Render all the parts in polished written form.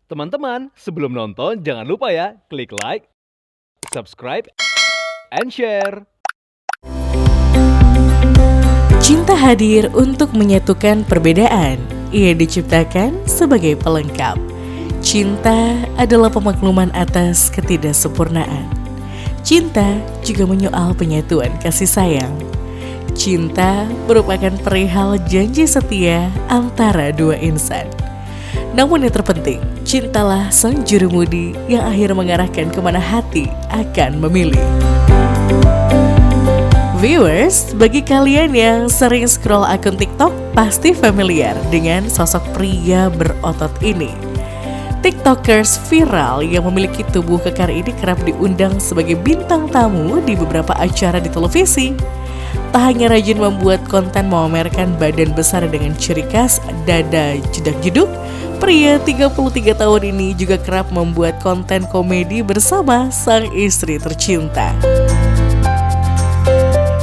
Teman-teman, sebelum nonton jangan lupa ya, klik like, subscribe, and share. Cinta hadir untuk menyatukan perbedaan. Ia diciptakan sebagai pelengkap. Cinta adalah pemakluman atas ketidaksempurnaan. Cinta juga menyoal penyatuan kasih sayang. Cinta merupakan perihal janji setia antara dua insan. Namun yang terpenting, cintalah sang jurumudi yang akhirnya mengarahkan kemana hati akan memilih. Viewers, bagi kalian yang sering scroll akun TikTok pasti familiar dengan sosok pria berotot ini. TikTokers viral yang memiliki tubuh kekar ini kerap diundang sebagai bintang tamu di beberapa acara di televisi. Tak hanya rajin membuat konten memamerkan badan besar dengan ciri khas dada jedak-jeduk, pria 33 tahun ini juga kerap membuat konten komedi bersama sang istri tercinta.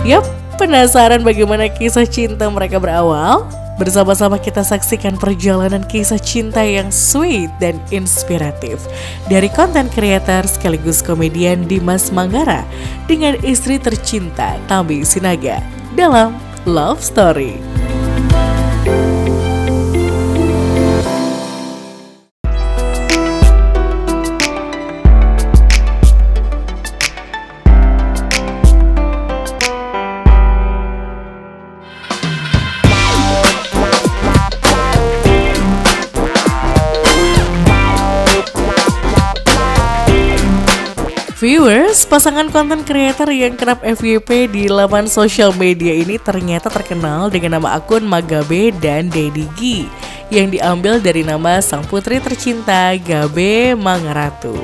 Yap, penasaran bagaimana kisah cinta mereka berawal? Bersama-sama kita saksikan perjalanan kisah cinta yang sweet dan inspiratif dari konten kreator sekaligus komedian Dimas Manggara dengan istri tercinta Tami Sinaga dalam Love Story. Viewers, pasangan konten kreator yang kerap FYP di laman sosial media ini ternyata terkenal dengan nama akun Magabe dan Daddy G yang diambil dari nama sang putri tercinta Gabe Mangaratu.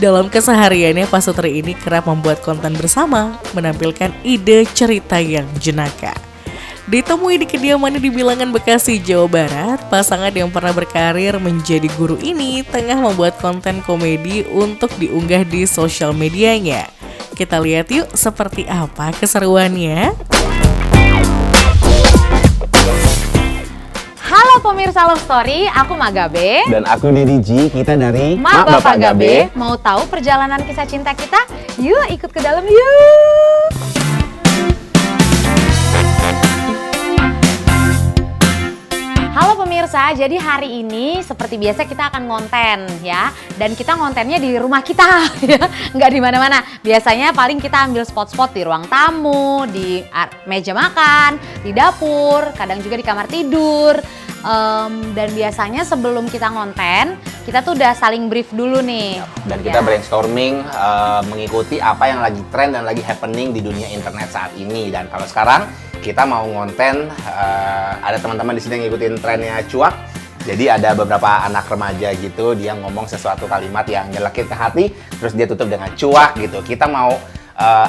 Dalam kesehariannya, pasutri ini kerap membuat konten bersama, menampilkan ide cerita yang jenaka. Ditemui di kediamannya di Bilangan, Bekasi, Jawa Barat, pasangan yang pernah berkarir menjadi guru ini tengah membuat konten komedi untuk diunggah di sosial medianya. Kita lihat yuk seperti apa keseruannya. Halo pemirsa Love Story, aku Magabe. Dan aku Daddy G, kita dari Mak Bapak Gabe. Mau tahu perjalanan kisah cinta kita? Yuk ikut ke dalam yuk. Halo pemirsa, jadi hari ini seperti biasa kita akan ngonten ya. Dan kita ngontennya di rumah kita ya, nggak di mana-mana. Biasanya paling kita ambil spot-spot di ruang tamu, di meja makan, di dapur, kadang juga di kamar tidur. Dan biasanya sebelum kita ngonten, kita tuh udah saling brief dulu nih. Dan kita brainstorming mengikuti apa yang lagi tren dan lagi happening di dunia internet saat ini. Dan kalau sekarang kita mau ngonten, ada teman-teman di sini yang ngikutin trennya cuak. Jadi ada beberapa anak remaja gitu, dia ngomong sesuatu kalimat yang nyelekit ke hati, terus dia tutup dengan cuak gitu. Kita mau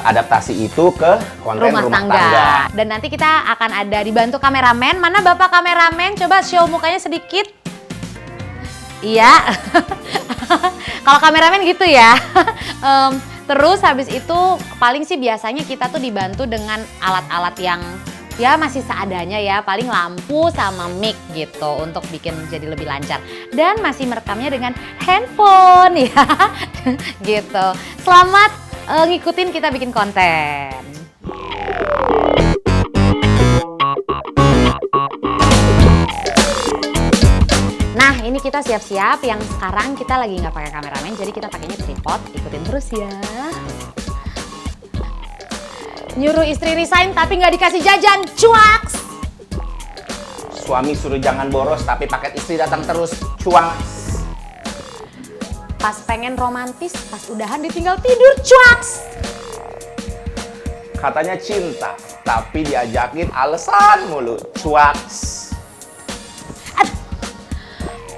adaptasi itu ke konten rumah tangga. Dan nanti kita akan ada dibantu kameramen. Mana Bapak kameramen? Coba show mukanya sedikit. Iya. Kalau kameramen gitu ya. Terus habis itu paling sih biasanya kita tuh dibantu dengan alat-alat yang ya masih seadanya ya, paling lampu sama mic gitu untuk bikin jadi lebih lancar. Dan masih merekamnya dengan handphone ya, gitu. Selamat ngikutin kita bikin konten. Nah ini kita siap-siap, yang sekarang kita lagi nggak pakai kameramen, jadi kita pakainya tripod. Ikutin terus ya. Nyuruh istri resign tapi nggak dikasih jajan, cuaks. Suami suruh jangan boros tapi paket istri datang terus, cuaks. Pas pengen romantis, pas udahan ditinggal tidur, cuaks. Katanya cinta, tapi diajakin alasan mulu, cuaks.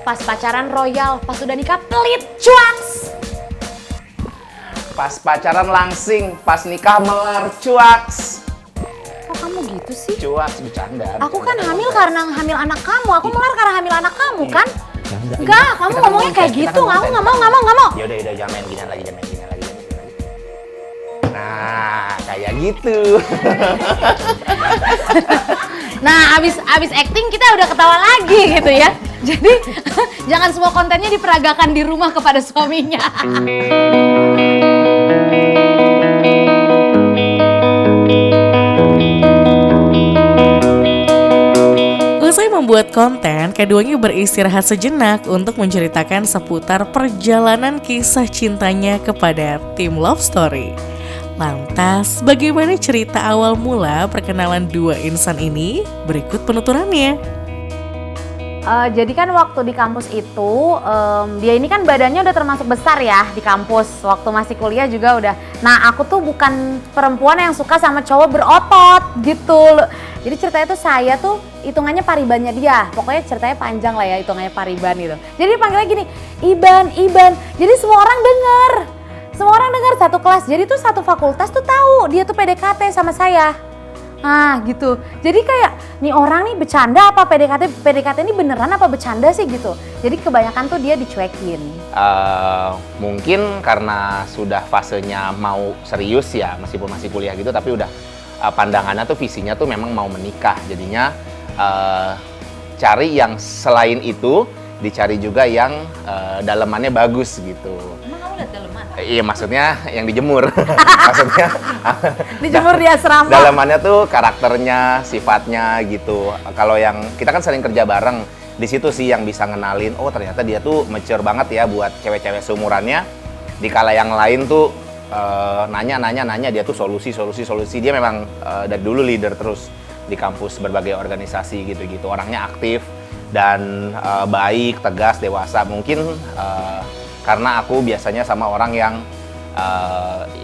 Pas pacaran royal, pas udah nikah pelit, cuaks. Pas pacaran langsing, pas nikah melar, cuaks. Kok kamu gitu sih? Cuaks, bercanda. Aku kan hamil karena hamil anak kamu, aku melar karena hamil anak kamu kan? Enggak, kamu ngomongnya kayak gitu, aku nggak mau. Yaudah, jangan main gini lagi. Nah, kayak gitu. Nah, abis acting kita udah ketawa lagi gitu ya. Jadi jangan semua kontennya diperagakan di rumah kepada suaminya. Usai membuat konten, keduanya beristirahat sejenak untuk menceritakan seputar perjalanan kisah cintanya kepada tim Love Story. Lantas, bagaimana cerita awal mula perkenalan dua insan ini? Berikut penuturannya. Jadi kan waktu di kampus itu, dia ini kan badannya udah termasuk besar ya di kampus. Waktu masih kuliah juga udah. Nah, aku tuh bukan perempuan yang suka sama cowok berotot gitu. Jadi ceritanya tuh saya tuh hitungannya paribannya dia. Pokoknya ceritanya panjang lah ya, hitungannya pariban gitu. Jadi panggilnya gini, Iban, Iban. Jadi semua orang dengar. Semua orang dengar satu kelas. Jadi tuh satu fakultas tuh tahu dia tuh PDKT sama saya. Nah gitu. Jadi kayak nih orang nih bercanda apa PDKT ini beneran apa bercanda sih gitu. Jadi kebanyakan tuh dia dicuekin. Mungkin karena sudah fasenya mau serius ya, meskipun masih kuliah gitu, tapi udah pandangannya tuh visinya tuh memang mau menikah. Jadinya cari yang selain itu, dicari juga yang dalemannya bagus gitu. Emang kamu lihat daleman? Iya, maksudnya yang dijemur. Maksudnya Dijemur di asrama. dalamannya tuh karakternya, sifatnya gitu. Kalau yang kita kan sering kerja bareng, di situ sih yang bisa ngenalin, oh ternyata dia tuh mature banget ya buat cewek-cewek seumurannya. Di kala yang lain tuh nanya dia tuh solusi. Dia memang dari dulu leader terus di kampus berbagai organisasi gitu-gitu. Orangnya aktif dan baik, tegas, dewasa. Mungkin karena aku biasanya sama orang yang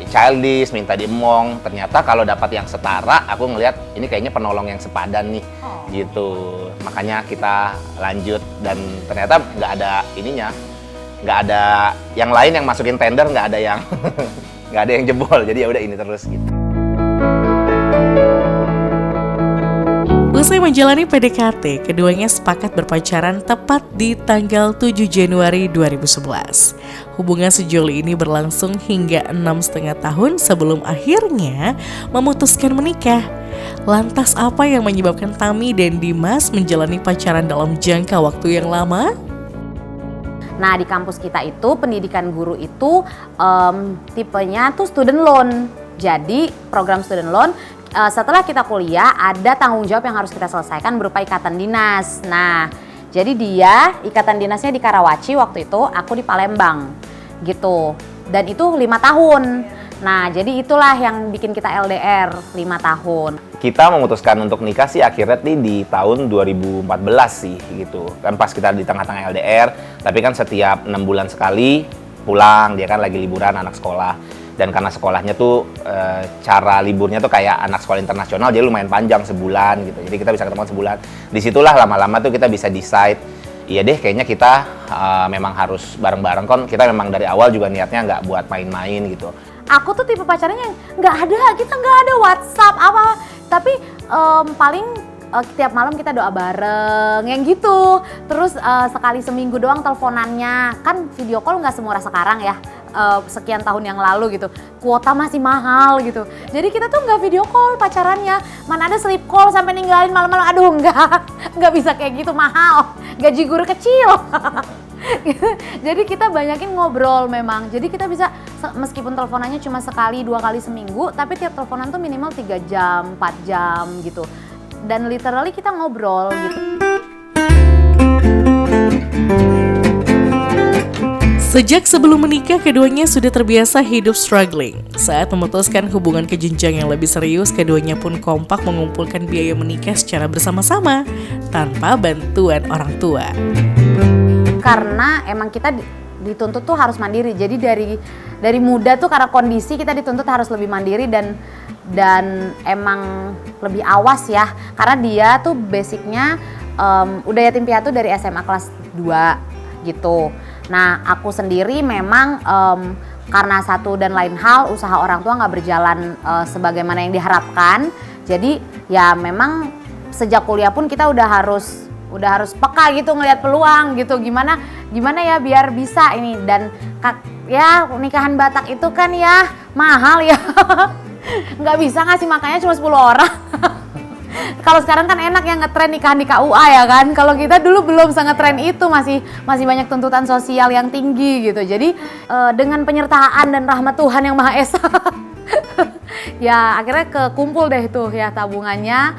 childish, minta diemong. Ternyata kalau dapat yang setara, aku ngelihat ini kayaknya penolong yang sepadan nih, gitu. Makanya kita lanjut dan ternyata nggak ada ininya, nggak ada yang lain yang masukin tender, nggak ada yang nggak ada yang jebol. Jadi ya udah ini terus gitu. Usai menjalani PDKT, keduanya sepakat berpacaran tepat di tanggal 7 Januari 2011. Hubungan sejoli ini berlangsung hingga 6,5 tahun sebelum akhirnya memutuskan menikah. Lantas apa yang menyebabkan Tami dan Dimas menjalani pacaran dalam jangka waktu yang lama? Nah di kampus kita itu pendidikan guru itu tipenya tuh student loan. Jadi program student loan setelah kita kuliah ada tanggung jawab yang harus kita selesaikan berupa ikatan dinas. Nah jadi dia ikatan dinasnya di Karawaci waktu itu, aku di Palembang gitu. Dan itu 5 tahun. Nah jadi itulah yang bikin kita LDR 5 tahun. Kita memutuskan untuk nikah sih akhirnya di tahun 2014 sih gitu. Kan pas kita di tengah-tengah LDR, tapi kan setiap 6 bulan sekali pulang, dia kan lagi liburan anak sekolah. Dan karena sekolahnya tuh cara liburnya tuh kayak anak sekolah internasional, jadi lumayan panjang sebulan gitu. Jadi kita bisa ketemu sebulan. Disitulah lama-lama tuh kita bisa decide, iya deh kayaknya kita memang harus bareng-bareng. Kan kita memang dari awal juga niatnya nggak buat main-main gitu. Aku tuh tipe pacarnya yang kita nggak ada WhatsApp apa, tapi paling tiap malam kita doa bareng yang gitu. Terus sekali seminggu doang teleponannya. Kan video call nggak semurah sekarang ya. Sekian tahun yang lalu gitu, kuota masih mahal gitu. Jadi kita tuh nggak video call pacarannya. Mana ada sleep call sampai ninggalin malam-malam. Aduh nggak bisa kayak gitu, mahal. Gaji guru kecil. Jadi kita banyakin ngobrol memang. Jadi kita bisa meskipun teleponannya cuma sekali 2 kali seminggu, tapi tiap teleponan tuh minimal 3 jam, 4 jam gitu. Dan literally kita ngobrol gitu. Sejak sebelum menikah, keduanya sudah terbiasa hidup struggling. Saat memutuskan hubungan ke jenjang yang lebih serius, keduanya pun kompak mengumpulkan biaya menikah secara bersama-sama, tanpa bantuan orang tua. Karena emang kita dituntut tuh harus mandiri. Jadi dari muda tuh karena kondisi kita dituntut harus lebih mandiri dan emang lebih awas ya. Karena dia tuh basicnya udah yatim piatu dari SMA kelas 2 gitu. Nah aku sendiri memang karena satu dan lain hal usaha orang tua nggak berjalan sebagaimana yang diharapkan. Jadi ya memang sejak kuliah pun kita udah harus peka gitu ngelihat peluang gitu. Gimana ya biar bisa ini. Dan ya nikahan Batak itu kan ya mahal ya. Nggak bisa ngasih makannya cuma 10 orang. Kalau sekarang kan enak ya ngetren nikahan di KUA ya kan. Kalau kita dulu belum sangat tren itu, masih banyak tuntutan sosial yang tinggi gitu. Jadi dengan penyertaan dan rahmat Tuhan yang Maha Esa, ya akhirnya kekumpul deh tuh ya tabungannya.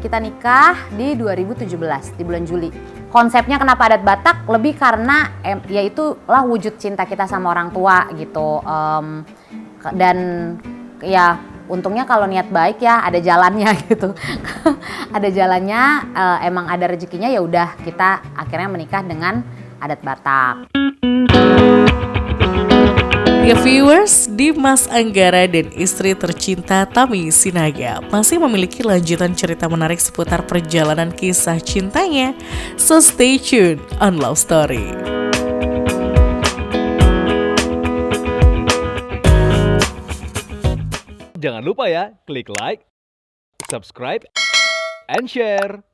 Kita nikah di 2017 di bulan Juli. Konsepnya kenapa adat Batak? Lebih karena ya itulah wujud cinta kita sama orang tua gitu. Dan ya untungnya kalau niat baik ya ada jalannya gitu. Ada jalannya, emang ada rezekinya, ya udah kita akhirnya menikah dengan adat Batak. Ya viewers, Dimas Anggara dan istri tercinta Tami Sinaga masih memiliki lanjutan cerita menarik seputar perjalanan kisah cintanya. So stay tuned on Love Story. Jangan lupa ya, klik like, subscribe, and share.